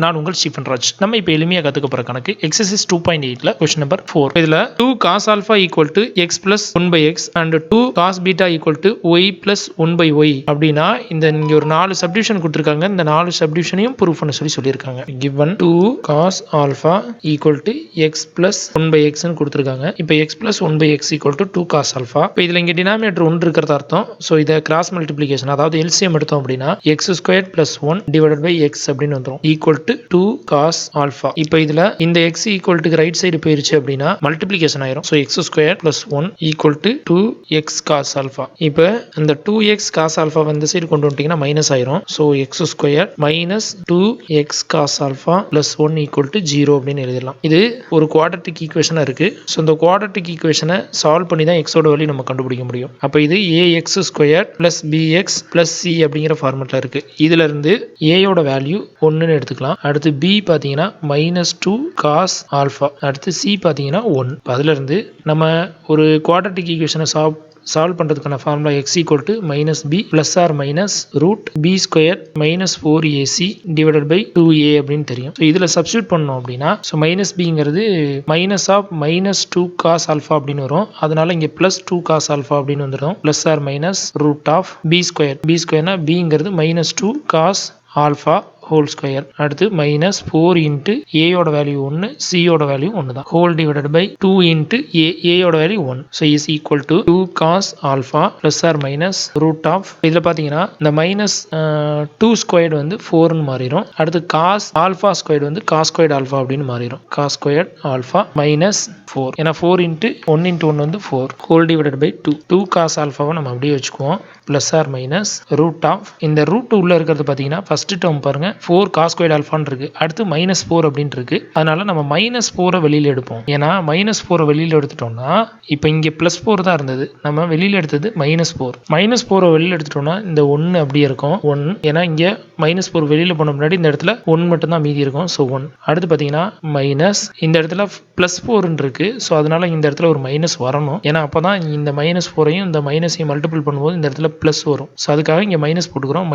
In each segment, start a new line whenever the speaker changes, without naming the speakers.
நான் உங்கள் ஸ்டீஃபன் ராஜ். நம்ம இப்போ எளிமையாக கற்றுக்க போகிற கணக்கு எக்ஸசைஸ் 2.8ல கொஸ்டின் நம்பர் 4. இதில் 2 cos alpha equal to x plus 1 by x and 2 cos beta equal to y plus 1 by y அப்படின்னா இங்கே ஒரு 4 சப்டிவிஷன் கொடுத்துருக்காங்க. இந்த 4 சப்டிவிஷனையும் ப்ரூஃப் பண்ண சொல்லியிருக்காங்க. given 2 cos alpha equal to x plus 1 by x கொடுத்துருக்காங்க. இப்போ x plus 1 by x equal to 2 cos alpha. இப்போ இதில் இங்கே டினாமினேட்டர் 1 இருக்கிறது அர்த்தம். ஸோ இதை கிராஸ் மல்டிப்ளிகேஷன் அதாவது எல்சிஎம் எடுத்தோம் அப்படின்னா x squared plus 1 divided by x அப்படின்னு வந்துடும் equal to 2 cos alpha. இப்போ இதுல இந்த x equal to right side போயிருச்சு அப்படின்னா மல்டிப்ளிகேஷன் ஆயிரும். So x squared plus 1 equal to 2x cos alpha. இப்போ இந்த 2x cos alpha இந்த சைடு கொண்டு வந்துட்டீங்கன்னா மைனஸ் ஆயிரும். So x squared minus 2x cos alpha plus 1 equal to 0 அப்படின்னு எழுதிடலாம். இது ஒரு குவாட்ரட்டிக் ஈக்குவேஷனா இருக்கு. ஸோ இந்த குவாட்ரட்டிக் ஈக்குவேஷனை சால்வ் பண்ணி தான் எக்ஸோட வேல்யூ நம்ம கண்டுபிடிக்க முடியும். அப்போ இது ax squared plus bx plus c அப்படிங்கிற ஃபார்மெட்ல இருக்கு. இதுல இருந்து a யோட வேல்யூ 1ன்னு எடுத்துக்கலாம். அடுத்து b பாத்தீங்கன்னா -2 cos alpha. அடுத்து c பாத்தீங்கன்னா 1. அதுல இருந்து நம்ம ஒரு குவாட்ரட்டிக் ஈக்குவேஷனை சால்வ் பண்றதுக்கான formula x equal to -b plus or minus root b square minus 4ac divided by 2a அப்படின்னு தெரியும். ஸோ இதில் சப்ஸ்டியூட் பண்ணோம் அப்படின்னா ஸோ -bங்கிறது -2 cos alpha அப்படின்னு வரும். அதனால இங்கே +2 cos alpha அப்படின்னு வந்துடும். plus or minus root of b square bங்கிறது -2 cos alpha whole square. அடுத்து -4 into a யோட வேல்யூ 1 c யோட வேல்யூ 1 தான் whole divided by 2 into a யோட value 1. so is equal to 2 cos alpha plus or minus root of இதில் பார்த்தீங்கன்னா இந்த -2 squared வந்து 4ன்னு மாறிடும். அடுத்து cos alpha squared வந்து cos squared alpha அப்படின்னு மாறிடும். cos squared alpha -4 ஏன்னா 4 into 1 into 1 வந்து 4 whole divided by 2 cos alpha நம்ம அப்படியே வச்சுக்குவோம் plus or minus root of இந்த ரூட் உள்ள இருக்கிறது பார்த்தீங்கன்னா ஃபர்ஸ்ட் டேர்ம் பாருங்க 4 cos squared alpha இருக்கு. அடுத்து -4 அப்படின்னு இருக்கு. அதனால நம்ம -4 வெளியில எடுப்போம். ஏன்னா -4 வெளியில எடுத்துட்டோம்னா இப்போ இங்க +4 தான் இருந்தது. நம்ம வெளியில எடுத்தது -4 வெளியில எடுத்துட்டோம்னா இந்த 1 அப்படியே இருக்கும் 1. ஏன்னா இங்க -4 வெளியில போன முன்னாடி இந்த இடத்துல 1 மட்டும் தான் மீதி இருக்கும். ஸோ 1. அடுத்து பார்த்தீங்கன்னா மைனஸ் இந்த இடத்துல +4 இருக்கு. ஸோ அதனால இந்த இடத்துல ஒரு மைனஸ் வரணும். ஏன்னா அப்பதான் இந்த -4ஐயும் இந்த மைனஸையும் மல்டிபிள் பண்ணும்போது இந்த இடத்துல பிளஸ் வரும். ஸோ அதுக்காக இங்க மைனஸ் போட்டுக்கிறோம்.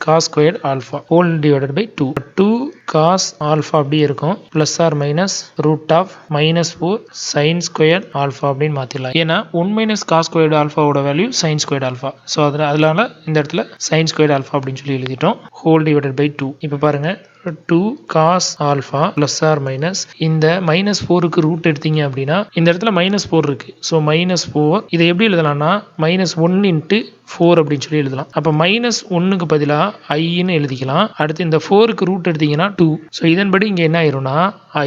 -cos squared alpha whole divided by 2 cos alpha அப்படியே இருக்கும் plus or minus root of -4 sin squared alpha அப்படின்னு மாத்திடலாம். ஏன்னா 1 - cos squared alpha ஓட value sin squared alpha. So அதனால இந்த இடத்துல sin squared alpha அப்படின்னு சொல்லி எழுதிட்டோம் whole divided by 2. இப்போ பாருங்க 2 cos alpha plus or minus இந்த -4க்கு ரூட் எடுத்தீங்க அப்படின்னா இந்த இடத்துல -4 இருக்கு. ஸோ -4 இதை எப்படி எழுதலாம்னா -1 into 4 அப்படின்னு சொல்லி எழுதலாம். அப்போ -1க்கு பதிலாக iன்னு எழுதிக்கலாம். அடுத்து இந்த 4க்கு ரூட் எடுத்தீங்கன்னா 2. ஸோ இதன்படி இங்கே என்ன ஆயிரும்னா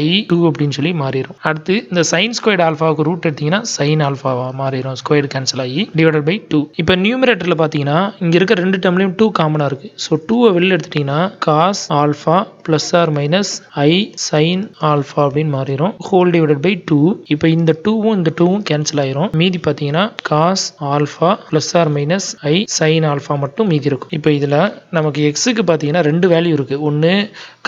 i2 அப்படின்னு சொல்லி மாறிடும். அடுத்து இந்த sin squared alphaவுக்கு ரூட் எடுத்தீங்கன்னா sin alphaவா மாறிடும். ஸ்கொயர் கேன்சல் ஆகி divided by 2. இப்போ நியூமரேட்டர்ல பார்த்தீங்கன்னா இங்க இருக்க ரெண்டு டேர்ம்லையும் 2 காமனா இருக்கு. ஸோ 2வை வெளியில் எடுத்துட்டீங்கன்னா cos alpha plus or minus i sin alpha அப்படின்னு மாறிடும் whole divided by 2. இப்போ இந்த 2வும் இந்த 2வும் கேன்சல் ஆயிரும். மீதி பார்த்தீங்கன்னா cos alpha plus or minus i sin alpha மட்டும் மீதி இருக்கும். இப்போ இதுல நமக்கு xக்கு பார்த்தீங்கன்னா ரெண்டு வேல்யூ இருக்கு. ஒன்று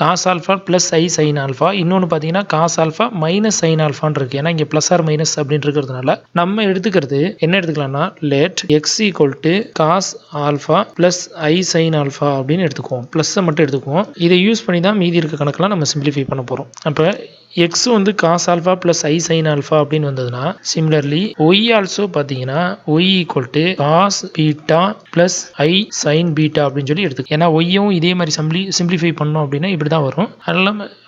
cos alpha plus i sin alpha, இன்னொன்று பார்த்தீங்கன்னா cos alpha minus sin alpha இருக்கு. ஏன்னா இங்க plus or minus அப்படின்னு இருக்கிறதுனால நம்ம எடுத்துக்கிறது என்ன எடுத்துக்கலாம்னா let x equal to cos alpha plus i sin alpha அப்படின்னு எடுத்துக்குவோம். பிளஸ் மட்டும் எடுத்துக்குவோம். இதை யூஸ் பண்ணி தான் மீதி இருக்க கணக்கெல்லாம் நம்ம சிம்பிளிஃபை பண்ண போறோம். அப்போ x வந்து cos alpha plus i sin alpha அப்படின்னு வந்ததுன்னா similarly y also பார்த்தீங்கன்னா y equal to cos beta plus i sin beta அப்படின்னு சொல்லி எடுத்துக்கோம். ஏன்னா yயும் இதே மாதிரி சிம்பிளிஃபை பண்ணோம் அப்படின்னா இப்படி தான் வரும்.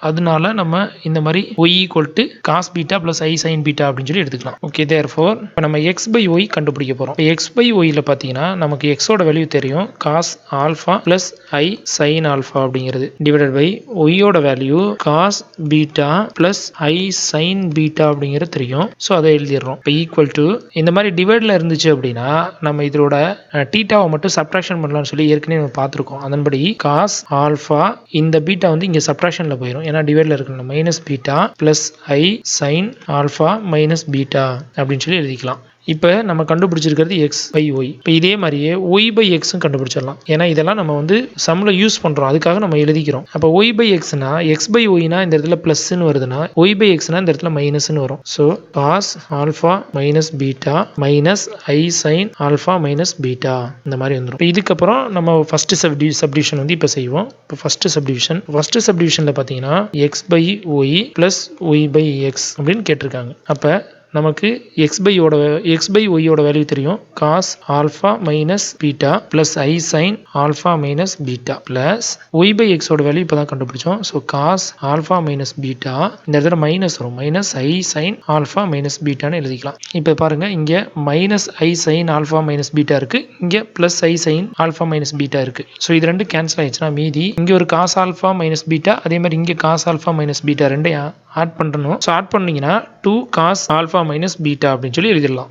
அதனால நம்ம இந்த மாதிரி y equal to cos beta plus i sin beta அப்படின்னு சொல்லி எடுத்துக்கலாம். ஓகே, therefore இப்போ நம்ம x by y கண்டுபிடிக்க போறோம். x by yல பார்த்தீங்கன்னா நமக்கு x ஓட வேல்யூ தெரியும் cos alpha plus i sin alpha அப்படிங்கிறது divided by y ஓட value cos beta plus i sin beta அப்படிங்கிறது தெரியும். ஸோ அதை எழுதிடுறோம். இப்போ ஈக்குவல் டு இந்த மாதிரி டிவைட்ல இருந்துச்சு அப்படின்னா நம்ம இதோட தீட்டாவை மட்டும் சப்ட்ராக்ஷன் பண்ணலாம்னு சொல்லி ஏற்கனவே நம்ம பார்த்துருக்கோம். அதன்படி cos alpha இந்த பீட்டா வந்து இங்கே சப்ட்ராக்ஷன்ல போயிடும். ஏன்னா டிவைட்ல இருக்கணும் -beta plus i sin alpha minus beta அப்படின்னு சொல்லி எழுதிக்கலாம். இப்போ நம்ம கண்டுபிடிச்சிருக்கிறது x by y. இப்போ இதே மாதிரியே y by x கண்டுபிடிச்சிடலாம். ஏன்னா இதெல்லாம் நம்ம வந்து சம்ல யூஸ் பண்றோம். அதுக்காக நம்ம எழுதிக்கிறோம். அப்போ y by xனா x by yனா இந்த இடத்துல பிளஸ்ன்னு வருதுன்னா y by xனா இந்த இடத்துல மைனஸ்ன்னு வரும். So cos alpha minus beta minus i sin alpha minus beta இந்த மாதிரி வந்துடும். இப்போ இதுக்கப்புறம் நம்ம ஃபர்ஸ்ட் சப்டிவிஷன் வந்து இப்போ செய்வோம். இப்போ ஃபர்ஸ்ட் ஃபர்ஸ்ட் சப்டிவிஷன்ல பார்த்தீங்கன்னா x by y plus y by x அப்படின்னு கேட்டிருக்காங்க. அப்போ நமக்கு x by y ஓட வேல்யூ தெரியும். cos alpha minus beta plus I sin alpha minus beta plus y by x ஓட வேல்யூ இப்போ தான் கண்டுபிடிச்சோம். So cos alpha minus beta இந்த இடத்துல மைனஸ் வரும். Minus I sin alpha minus betaன்னு எழுதிக்கலாம். இப்போ பாருங்க இங்கே minus I sin alpha minus beta இருக்கு, இங்கே plus I sin alpha minus beta இருக்கு. ஸோ இது ரெண்டு கேன்சல் ஆயிடுச்சுன்னா மீதி இங்கே ஒரு cos alpha minus beta, அதே மாதிரி இங்கே cos alpha minus beta ரெண்டையும் ஆட் பண்ணணும். ஸோ ஆட் பண்ணீங்கன்னா 2 cos alpha minus beta அப்படின்னு சொல்லி எழுதிடலாம்.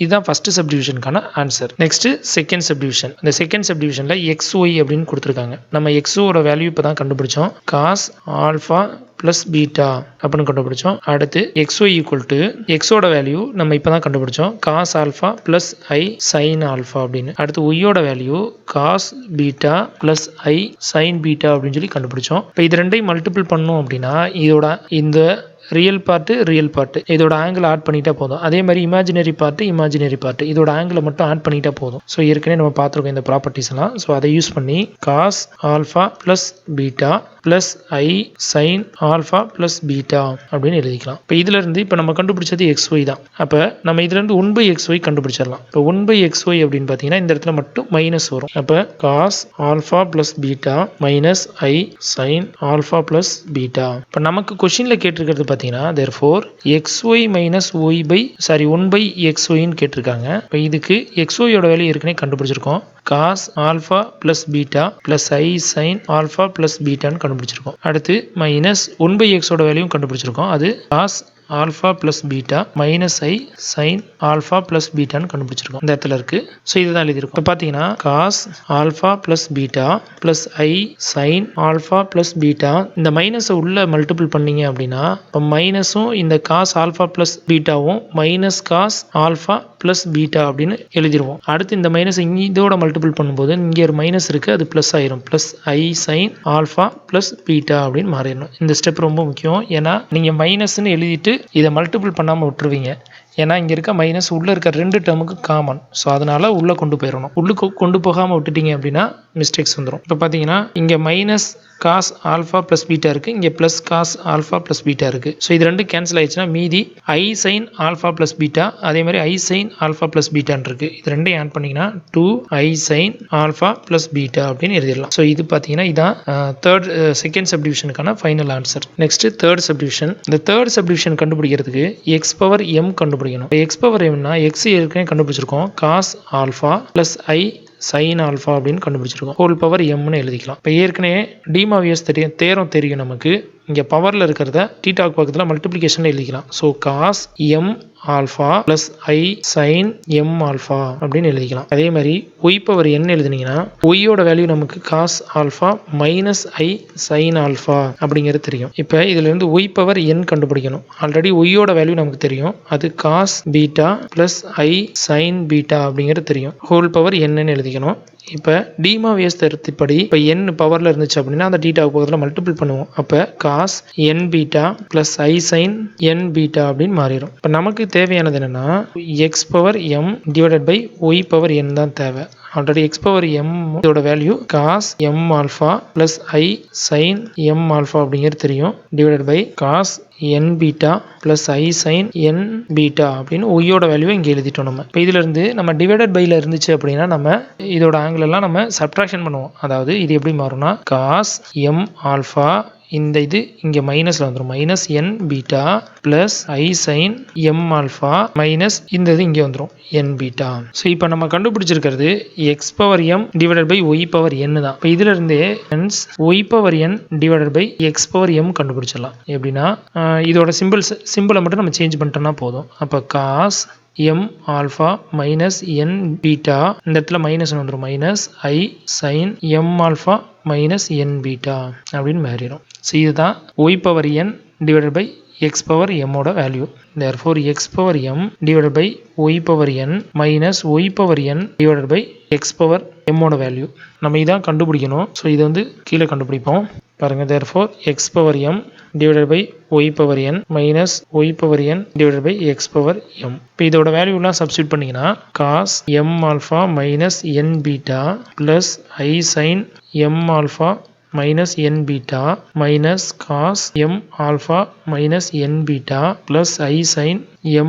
இதுதான் ஃபர்ஸ்ட் சப்டிவிஷனுக்கான ஆன்சர். Next second subdivision. இந்த செகண்ட் சப்டிவிஷன்ல xy அப்படின்னு கொடுத்துருக்காங்க. நம்ம xோட வேல்யூ இப்போ தான் கண்டுபிடிச்சோம். cos alpha plus beta அப்படின்னு கண்டுபிடிச்சோம். அடுத்து xy equal to xோட வேல்யூ நம்ம இப்போ தான் கண்டுபிடிச்சோம். cos alpha plus I sin alpha அப்படின்னு. அடுத்து y-ஓட value cos beta plus I sin beta அப்படின்னு சொல்லி கண்டுபிடிச்சோம். இப்போ இது ரெண்டையும் மல்டிபிள் பண்ணோம் அப்படின்னா இதோட இந்த ரியல் பார்ட்டு இதோட ஆங்கிள் ஆட் பண்ணிட்டா போதும். அதே மாதிரி இமேஜினரி பார்ட் இதோட ஆங்கிளை மட்டும் ஆட் பண்ணிட்டா போதும். ஸோ ஏற்கனவே நம்ம பார்த்துருக்கோம் இந்த ப்ராப்பர்ட்டிஸ் எல்லாம். ஸோ அதை யூஸ் பண்ணி cos alpha plus beta plus I sin alpha plus beta அப்படின்னு எழுதிக்கலாம். இப்போ இதுல இருந்து இப்போ நம்ம கண்டுபிடிச்சது xy தான். அப்போ நம்ம இதுல இருந்து 1/xy கண்டுபிடிச்சிடலாம். இப்போ 1/xy அப்படின்னு பார்த்தீங்கன்னா இந்த இடத்துல மட்டும் மைனஸ் வரும். அப்போ cos alpha plus beta minus I sin alpha plus beta. இப்போ நமக்கு கொஸ்டின்ல கேட்டிருக்கிறது பார்த்தீங்கன்னா therefore xy minus 1/xy ன்னு கேட்டிருக்காங்க. இப்போ இதுக்கு xy யோட வேல்யூ ஏற்கனவே கண்டுபிடிச்சிருக்கோம். cos alpha plus beta plus I sin alpha plus beta ன்னு கண்டுபிடிச்சிருக்கோம். அடுத்து மைனஸ் 1/x ஓட வேல்யூ கண்டுபிடிச்சிருக்கோம். அது cos alpha plus beta minus I sin alpha plus beta ன்னு கண்டுபிடிச்சிருக்கோம். இந்த இடத்துல இருக்கு. ஸோ இதுதான் எழுதியிருக்கோம். இப்போ பார்த்தீங்கன்னா cos alpha plus beta plus I sin alpha plus beta இந்த மைனஸை உள்ள மல்டிபிள் பண்ணீங்க அப்படின்னா இப்போ மைனஸும் இந்த cos alpha plus betaவும் minus cos alpha plus beta அப்படின்னு எழுதிடுவோம். அடுத்து இந்த மைனஸ் இதோட மல்டிபிள் பண்ணும்போது இங்கே ஒரு மைனஸ் இருக்கு, அது பிளஸ் ஆயிரும். Plus I sin alpha plus beta அப்படின்னு மாறிடணும். இந்த ஸ்டெப் ரொம்ப முக்கியம். ஏன்னா நீங்க மைனஸ்ன்னு எழுதிட்டு இதை மல்டிபிள் பண்ணாமல் விட்டுருவீங்க. ஏன்னா இங்கே இருக்க மைனஸ் உள்ளே இருக்க ரெண்டு டேர்முக்கு காமன். ஸோ அதனால் உள்ளே கொண்டு போயிடணும். உள்ளுக்கு கொண்டு போகாமல் விட்டுட்டீங்க அப்படின்னா மிஸ்டேக்ஸ் வந்துடும். இப்போ பார்த்தீங்கன்னா இங்கே minus cos alpha plus beta இருக்குது, இங்கே plus cos alpha plus beta இருக்குது. ஸோ இது ரெண்டு கேன்சல் ஆயிடுச்சுன்னா மீதி i sine alpha plus beta, அதே மாதிரி ஐ சைன் ஆல்ஃபா ப்ளஸ் பீட்டான்னு இருக்குது. இது ரெண்டையும் ஆட் பண்ணிங்கன்னா 2 i sine alpha plus beta அப்படின்னு எழுதிடலாம். ஸோ இது பார்த்தீங்கன்னா இதான் செகண்ட் சப்டிவிஷனுக்கான final answer. Next third subdivision. இந்த தேர்ட் சப்டிவிஷன் கண்டுபிடிக்கிறதுக்கு எக்ஸ் பவர் எம் கண்டுபிடிக்கணும். எக்ஸ் பவர் எம்னா எக்ஸ் ஏற்கனவே கண்டுபிடிச்சிருக்கோம். Cos alpha plus i sine alpha அப்படின்னு கண்டுபிடிச்சிருக்கோம். ஹோல் பவர் எம்னு எழுதிக்கலாம். இப்போ ஏற்கனவே டிமாவியஸ் தேரம் தெரியும் நமக்கு. இங்கே பவரில் இருக்கிறத டீடாக் பக்கத்தில் மல்டிப்ளிகேஷன் எழுதிக்கலாம். So cos m alpha plus i sine m alpha அப்படின்னு எழுதிக்கலாம். அதே மாதிரி ஒய் பவர் என் எழுதினீங்கன்னா ஒய்யோட வேல்யூ நமக்கு cos alpha minus i sine alpha அப்படிங்கிறது தெரியும். இப்போ இதுல இருந்து ஒய் பவர் என் கண்டுபிடிக்கணும். ஆல்ரெடி ஒய்யோட வேல்யூ நமக்கு தெரியும். அது cos beta plus i sign beta அப்படிங்கிறது தெரியும். ஹோல் பவர் என்னன்னு எழுதிக்கணும். இப்போ டிமாவியஸ் தேற்றப்படி இப்போ என் பவரில் இருந்துச்சு அப்படின்னா அந்த டீட்டாவுக்கு பக்கத்தில் மல்டிபிள் பண்ணுவோம். அப்போ cos n beta plus i sine n beta அப்படின்னு மாறிடும். இப்போ நமக்கு தேவையானது என்னென்னா x power m divided by y power n தான் தேவை. ஆல்ரெடி எக்ஸ் பவர் எம் இதோட value cos m alpha plus i sine m alpha அப்படிங்கிறது தெரியும். Divided by cos n beta plus i sine n beta அப்படின்னு ஒய்யோட வேல்யூவை இங்கே எழுதிட்டோம் நம்ம. இப்போ இதுல இருந்து நம்ம டிவைடட் பைல இருந்துச்சு அப்படின்னா நம்ம இதோட ஆங்கிள் எல்லாம் நம்ம சப்ட்ராக்ஷன் பண்ணுவோம். அதாவது இது எப்படி மாறும்னா காஸ் எம் ஆல்ஃபா இந்த இது இங்கே மைனஸில் வந்துடும். Minus n beta plus i sine m alpha minus இந்த இது இங்கே வந்துடும் என் பீட்டா. ஸோ இப்போ நம்ம கண்டுபிடிச்சிருக்கிறது x power m divided by y power n தான். இப்போ இதுல இருந்தே y power n divided by x power m கண்டுபிடிச்சிடலாம். எப்படின்னா இதோட சிம்பிளை மட்டும் நம்ம சேஞ்ச் பண்ணிட்டோம்னா போதும். அப்போ cos m alpha minus n beta இந்த இடத்துல மைனஸ் வந்துடும். Minus i sine m alpha minus n beta அப்படின்னு மாறிடும். ஸோ இதுதான் y power n divided by x power எம்மோட value. therefore x power m divided by y power n minus y power n divided by x power எம்மோட value. நம்ம இதான் கண்டுபிடிக்கணும். So இதை வந்து கீழே கண்டுபிடிப்போம் பாருங்க. therefore x power m divided by y power n minus y power n divided by x power m. இப்போ இதோட வேல்யூலாம் சப்ஸ்டியூட் பண்ணிங்கன்னா cos m alpha minus n beta plus i sine m alpha minus n beta minus cos m alpha minus n beta plus I sin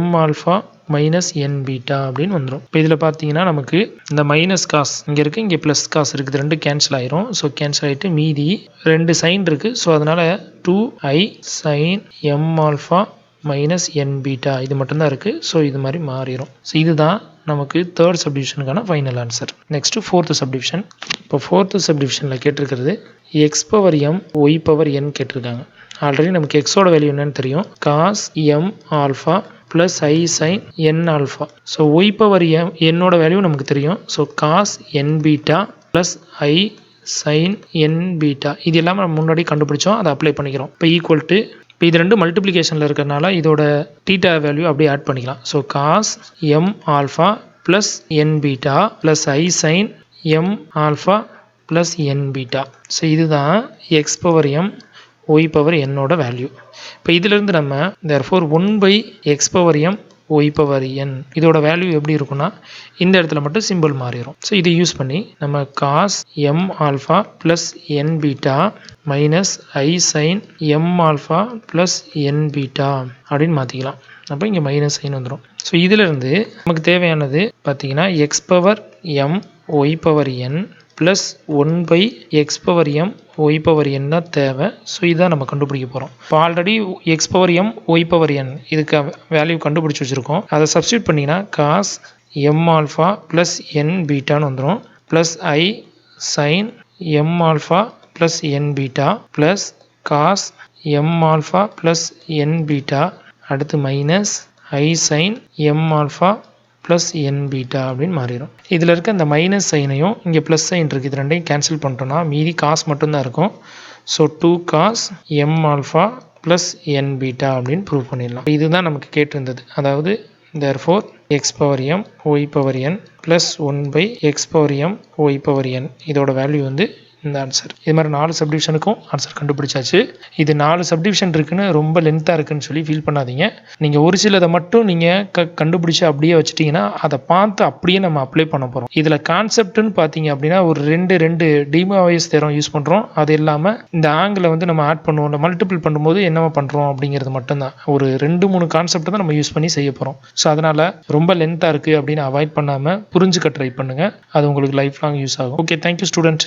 m alpha minus n beta அப்படின்னு வந்துடும். இப்போ இதில் பார்த்தீங்கன்னா நமக்கு இந்த மைனஸ் காஸ் இங்கே இருக்குது, இங்கே ப்ளஸ் காஸ் இருக்குது, ரெண்டு கேன்சல் ஆயிரும். ஸோ கேன்சல் ஆகிட்டு மீதி ரெண்டு சைன் இருக்குது. ஸோ அதனால் 2i sin m alpha minus n beta இது மட்டும்தான் இருக்குது. ஸோ இது மாதிரி மாறிடும். ஸோ இதுதான் நமக்கு தேர்ட் சப்டிவிஷனுக்கான final answer. Next fourth subdivision. இப்போ ஃபோர்த்து சப்டிவிஷனில் கேட்டிருக்கிறது x power m y power n கேட்டிருக்காங்க. ஆல்ரெடி நமக்கு எக்ஸோட வேல்யூ என்னன்னு தெரியும், cos m alpha plus I sin n alpha. So y power m என்னோட வேல்யூ நமக்கு தெரியும். So cos n beta plus I sin n beta இது எல்லாமே நம்ம முன்னாடி கண்டுபிடிச்சோம், அதை அப்ளை பண்ணிக்கிறோம். இப்போ ஈக்குவல் டு இப்போ இது ரெண்டு மல்டிப்ளிகேஷனில் இருக்கிறனால இதோட தீட்டா வேல்யூ அப்படியே ஆட் பண்ணிக்கலாம். So cos m alpha plus n beta plus i sine m alpha plus n beta. So இதுதான் x power m y power என்னோட வேல்யூ. இப்போ இதிலிருந்து நம்ம therefore 1/x power m y power n இதோட value எப்படி இருக்குன்னா இந்த இடத்துல மட்டும் சிம்பிள் மாறிடும். ஸோ இதை யூஸ் பண்ணி நம்ம cos m alpha plus n beta minus i sine m alpha plus n beta அப்படின்னு மாற்றிக்கலாம். அப்போ இங்கே மைனஸ் சைன் வந்துடும். ஸோ இதிலிருந்து நமக்கு தேவையானது பார்த்தீங்கன்னா x power m y power n plus 1/x power m y power n தான் தேவை. ஸோ இதான் நம்ம கண்டுபிடிக்க போகிறோம். இப்போ already x power m y power n இதுக்கு வேல்யூ கண்டுபிடிச்சி வச்சுருக்கோம். அதை சப்ஸ்டியூட் பண்ணிங்கன்னா cos m alpha plus n பீட்டான்னு வந்துடும். Plus i sine m alpha plus n beta plus cos m alpha plus n beta அடுத்து minus i sine m alpha plus n beta அப்படின்னு மாறிடும். இதில் இருக்க இந்த மைனஸ் சைனையும் இங்கே ப்ளஸ் சைன் இருக்குது, இது ரெண்டையும் கேன்சல் பண்ணிட்டோம்னா மீதி காஸ் மட்டும்தான் இருக்கும். So 2 cos m alpha plus n beta அப்படின்னு ப்ரூவ் பண்ணிடலாம். இதுதான் நமக்கு கேட்டிருந்தது. அதாவது therefore x power m y power n plus 1/x power m y power n இதோட வேல்யூ வந்து இந்த ஆன்சர். இது மாதிரி 4 சப்டிவிஷனுக்கும் ஆன்சர் கண்டுபிடிச்சாச்சு. இது 4 சப்டிவிஷன் இருக்குன்னு ரொம்ப லென்த்தாக இருக்குன்னு சொல்லி ஃபீல் பண்ணாதீங்க. நீங்கள் ஒரு சிலதை மட்டும் நீங்கள் கண்டுபிடிச்சி அப்படியே வச்சுட்டிங்கன்னா அதை பார்த்து அப்படியே நம்ம அப்ளை பண்ண போகிறோம். இதில் கான்செப்ட்னு பார்த்தீங்க அப்படின்னா ஒரு ரெண்டு டிமாவைஸ் தேரம் யூஸ் பண்ணுறோம். அது இல்லாமல் இந்த ஆங்கிளை வந்து நம்ம ஆட் பண்ணுவோம், இந்த மல்டிபிள் பண்ணும்போது என்னவா பண்ணுறோம் அப்படிங்கிறது மட்டும்தான். ஒரு 2-3 கான்செப்ட் தான் நம்ம யூஸ் பண்ணி செய்ய போகிறோம். ஸோ அதனால் ரொம்ப லென்த்தாக இருக்குது அப்படின்னு அவாய்ட் பண்ணாமல் புரிஞ்சுக்க ட்ரை பண்ணுங்கள். அது உங்களுக்கு லைஃப் லாங் யூஸ் ஆகும். Okay, thank you student.